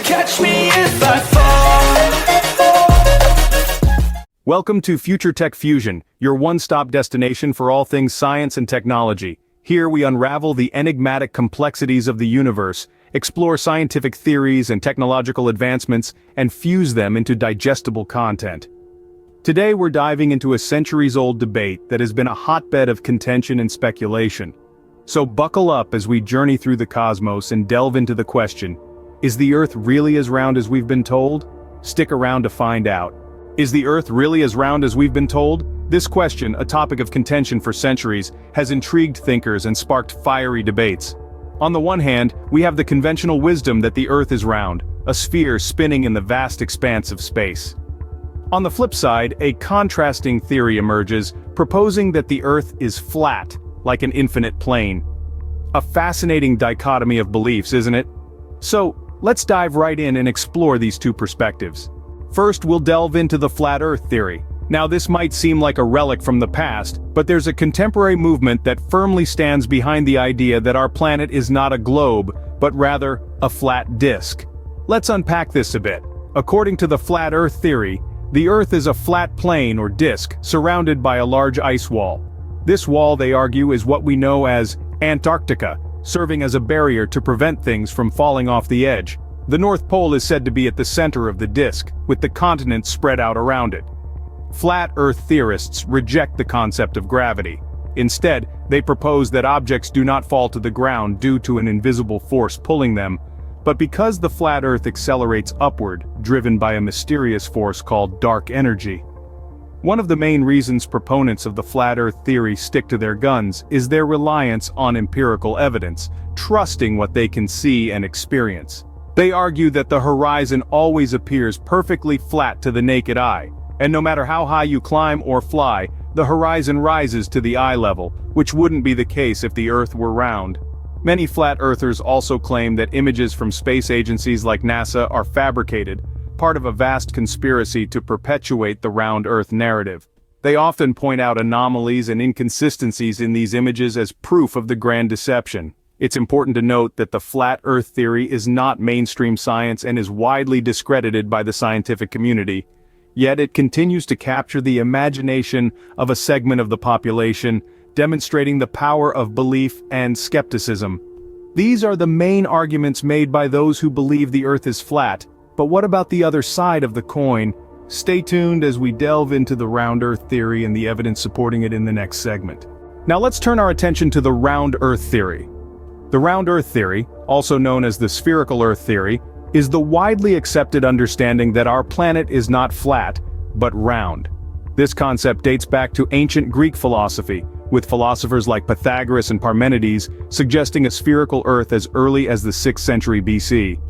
catch me if I fall. Welcome to Future Tech Fusion, your one-stop destination for all things science and technology. Here we unravel the enigmatic complexities of the universe, explore scientific theories and technological advancements, and fuse them into digestible content. Today we're diving into a centuries-old debate that has been a hotbed of contention and speculation. So buckle up as we journey through the cosmos and delve into the question, is the Earth really as round as we've been told? Stick around to find out. Is the Earth really as round as we've been told? This question, a topic of contention for centuries, has intrigued thinkers and sparked fiery debates. On the one hand, we have the conventional wisdom that the Earth is round, a sphere spinning in the vast expanse of space. On the flip side, a contrasting theory emerges, proposing that the Earth is flat, like an infinite plane. A fascinating dichotomy of beliefs, isn't it? So, let's dive right in and explore these two perspectives. First, we'll delve into the flat Earth theory. Now this might seem like a relic from the past, but there's a contemporary movement that firmly stands behind the idea that our planet is not a globe, but rather a flat disk. Let's unpack this a bit. According to the flat Earth theory, the Earth is a flat plane or disk surrounded by a large ice wall. This wall, they argue, is what we know as Antarctica, serving as a barrier to prevent things from falling off the edge. The North Pole is said to be at the center of the disk, with the continents spread out around it. Flat Earth theorists reject the concept of gravity. Instead, they propose that objects do not fall to the ground due to an invisible force pulling them, but because the flat Earth accelerates upward, driven by a mysterious force called dark energy. One of the main reasons proponents of the flat Earth theory stick to their guns is their reliance on empirical evidence, trusting what they can see and experience. They argue that the horizon always appears perfectly flat to the naked eye, and no matter how high you climb or fly, the horizon rises to the eye level, which wouldn't be the case if the Earth were round. Many flat earthers also claim that images from space agencies like NASA are fabricated, part of a vast conspiracy to perpetuate the round Earth narrative. They often point out anomalies and inconsistencies in these images as proof of the grand deception. It's important to note that the flat Earth theory is not mainstream science and is widely discredited by the scientific community. Yet it continues to capture the imagination of a segment of the population, demonstrating the power of belief and skepticism. These are the main arguments made by those who believe the Earth is flat, but what about the other side of the coin? Stay tuned as we delve into the round Earth theory and the evidence supporting it in the next segment. Now let's turn our attention to the round Earth theory. The round Earth theory, also known as the spherical Earth theory, is the widely accepted understanding that our planet is not flat, but round. This concept dates back to ancient Greek philosophy, with philosophers like Pythagoras and Parmenides suggesting a spherical Earth as early as the 6th century BC.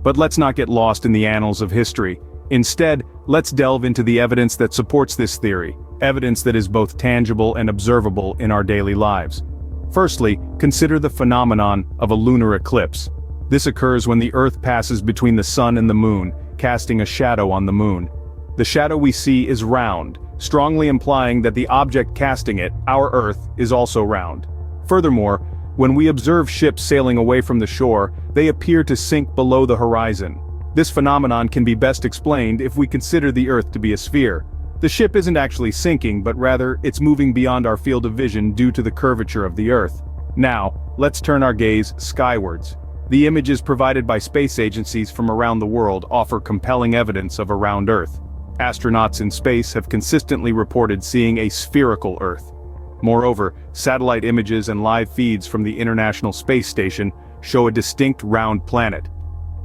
But let's not get lost in the annals of history. Instead, let's delve into the evidence that supports this theory, evidence that is both tangible and observable in our daily lives. Firstly, consider the phenomenon of a lunar eclipse. This occurs when the Earth passes between the Sun and the Moon, casting a shadow on the Moon. The shadow we see is round, strongly implying that the object casting it, our Earth, is also round. Furthermore, when we observe ships sailing away from the shore, they appear to sink below the horizon. This phenomenon can be best explained if we consider the Earth to be a sphere. The ship isn't actually sinking, but rather, it's moving beyond our field of vision due to the curvature of the Earth. Now, let's turn our gaze skywards. The images provided by space agencies from around the world offer compelling evidence of a round Earth. Astronauts in space have consistently reported seeing a spherical Earth. Moreover, satellite images and live feeds from the International Space Station show a distinct round planet.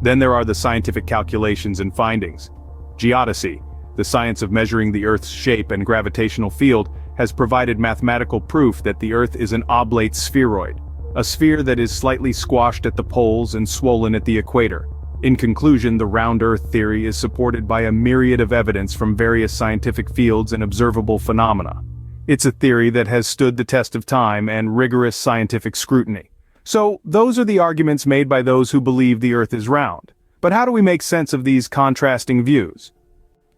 Then there are the scientific calculations and findings. Geodesy, the science of measuring the Earth's shape and gravitational field, has provided mathematical proof that the Earth is an oblate spheroid, a sphere that is slightly squashed at the poles and swollen at the equator. In conclusion, the round Earth theory is supported by a myriad of evidence from various scientific fields and observable phenomena. It's a theory that has stood the test of time and rigorous scientific scrutiny. So, those are the arguments made by those who believe the Earth is round. But how do we make sense of these contrasting views?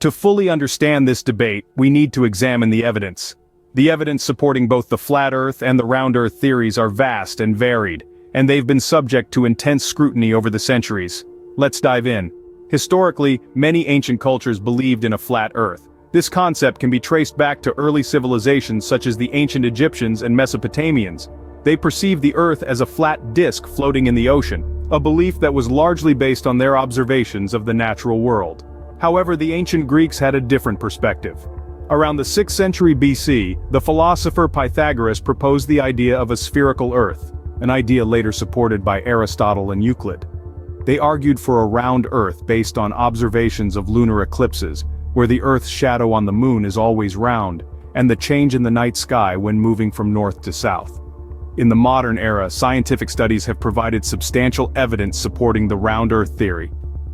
To fully understand this debate, we need to examine the evidence. The evidence supporting both the flat Earth and the round Earth theories are vast and varied, and they've been subject to intense scrutiny over the centuries. Let's dive in. Historically, many ancient cultures believed in a flat Earth. This concept can be traced back to early civilizations such as the ancient Egyptians and Mesopotamians. They perceived the Earth as a flat disk floating in the ocean, a belief that was largely based on their observations of the natural world. However, the ancient Greeks had a different perspective. Around the 6th century BC, the philosopher Pythagoras proposed the idea of a spherical Earth, an idea later supported by Aristotle and Euclid. They argued for a round Earth based on observations of lunar eclipses, where the Earth's shadow on the moon is always round, and the change in the night sky when moving from north to south. In the modern era, scientific studies have provided substantial evidence supporting the round Earth theory.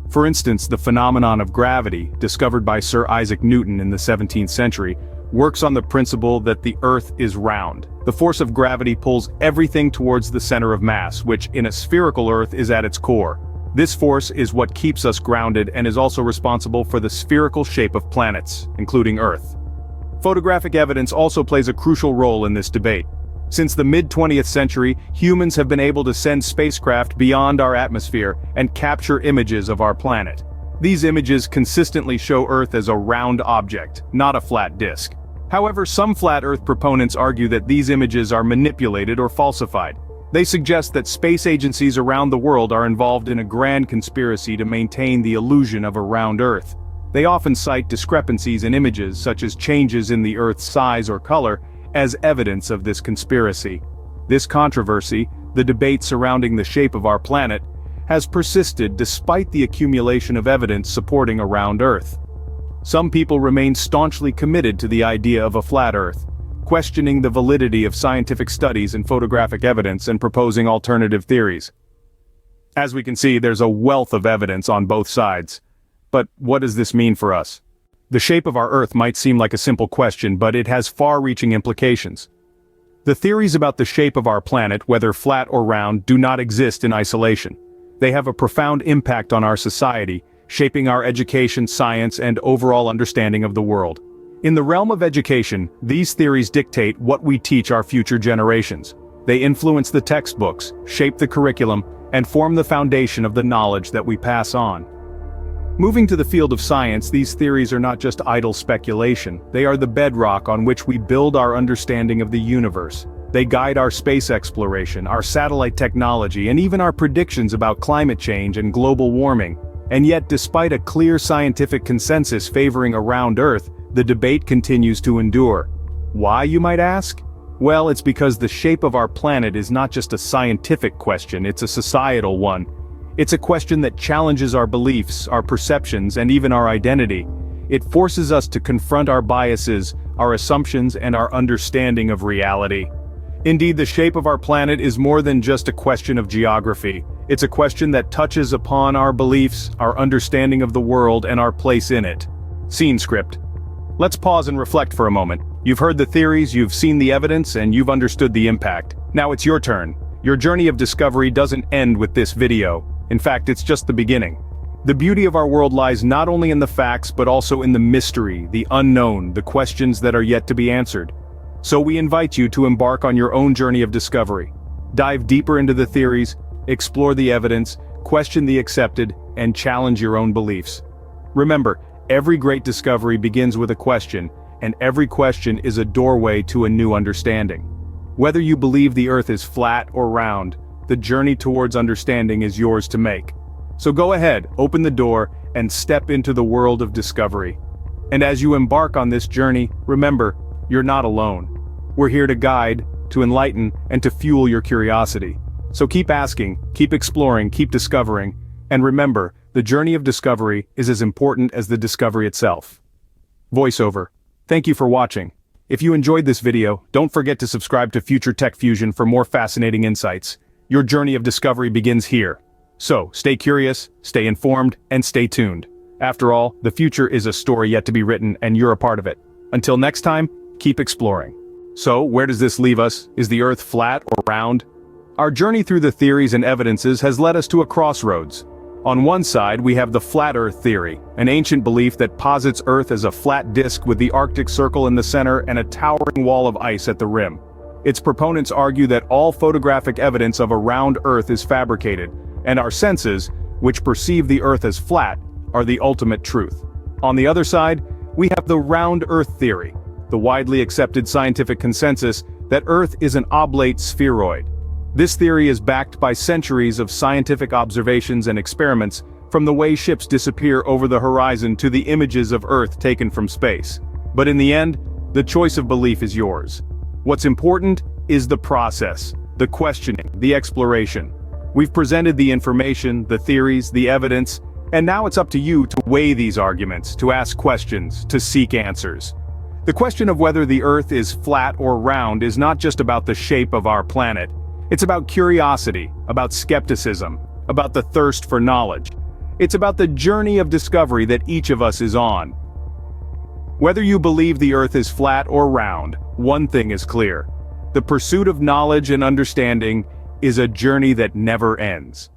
For instance, the phenomenon of gravity, discovered by Sir Isaac Newton in the 17th century, works on the principle that the Earth is round. The force of gravity pulls everything towards the center of mass, which in a spherical Earth is at its core. This force is what keeps us grounded and is also responsible for the spherical shape of planets, including Earth. Photographic evidence also plays a crucial role in this debate. Since the mid-20th century, humans have been able to send spacecraft beyond our atmosphere and capture images of our planet. These images consistently show Earth as a round object, not a flat disk. However, some flat Earth proponents argue that these images are manipulated or falsified. They suggest that space agencies around the world are involved in a grand conspiracy to maintain the illusion of a round Earth. They often cite discrepancies in images, such as changes in the Earth's size or color, as evidence of this conspiracy. This controversy, the debate surrounding the shape of our planet, has persisted despite the accumulation of evidence supporting a round Earth. Some people remain staunchly committed to the idea of a flat Earth, questioning the validity of scientific studies and photographic evidence and proposing alternative theories. As we can see, there's a wealth of evidence on both sides. But what does this mean for us? The shape of our Earth might seem like a simple question, but it has far-reaching implications. The theories about the shape of our planet, whether flat or round, do not exist in isolation. They have a profound impact on our society, shaping our education, science, and overall understanding of the world. In the realm of education, these theories dictate what we teach our future generations. They influence the textbooks, shape the curriculum, and form the foundation of the knowledge that we pass on. Moving to the field of science, these theories are not just idle speculation, they are the bedrock on which we build our understanding of the universe. They guide our space exploration, our satellite technology, and even our predictions about climate change and global warming. And yet, despite a clear scientific consensus favoring a round Earth, the debate continues to endure. Why, you might ask? Well, it's because the shape of our planet is not just a scientific question, it's a societal one. It's a question that challenges our beliefs, our perceptions, and even our identity. It forces us to confront our biases, our assumptions, and our understanding of reality. Indeed, the shape of our planet is more than just a question of geography. It's a question that touches upon our beliefs, our understanding of the world, and our place in it. Scene script. Let's pause and reflect for a moment. You've heard the theories, you've seen the evidence, and you've understood the impact. Now it's your turn. Your journey of discovery doesn't end with this video. In fact, it's just the beginning. The beauty of our world lies not only in the facts but also in the mystery, the unknown, the questions that are yet to be answered. So we invite you to embark on your own journey of discovery. Dive deeper into the theories, explore the evidence, question the accepted, and challenge your own beliefs. Remember, every great discovery begins with a question, and every question is a doorway to a new understanding. Whether you believe the Earth is flat or round, the journey towards understanding is yours to make. So go ahead, open the door, and step into the world of discovery. And as you embark on this journey, remember, you're not alone. We're here to guide, to enlighten, and to fuel your curiosity. So keep asking, keep exploring, keep discovering, and remember, the journey of discovery is as important as the discovery itself. Voiceover. Thank you for watching. If you enjoyed this video, don't forget to subscribe to Future Tech Fusion for more fascinating insights. Your journey of discovery begins here. So, stay curious, stay informed, and stay tuned. After all, the future is a story yet to be written, and you're a part of it. Until next time, keep exploring. So, where does this leave us? Is the Earth flat or round? Our journey through the theories and evidences has led us to a crossroads. On one side, we have the flat Earth theory, an ancient belief that posits Earth as a flat disk with the Arctic Circle in the center and a towering wall of ice at the rim. Its proponents argue that all photographic evidence of a round Earth is fabricated, and our senses, which perceive the Earth as flat, are the ultimate truth. On the other side, we have the round Earth theory, the widely accepted scientific consensus that Earth is an oblate spheroid. This theory is backed by centuries of scientific observations and experiments, from the way ships disappear over the horizon to the images of Earth taken from space. But in the end, the choice of belief is yours. What's important is the process, the questioning, the exploration. We've presented the information, the theories, the evidence, and now it's up to you to weigh these arguments, to ask questions, to seek answers. The question of whether the Earth is flat or round is not just about the shape of our planet. It's about curiosity, about skepticism, about the thirst for knowledge. It's about the journey of discovery that each of us is on. Whether you believe the Earth is flat or round, one thing is clear. The pursuit of knowledge and understanding is a journey that never ends.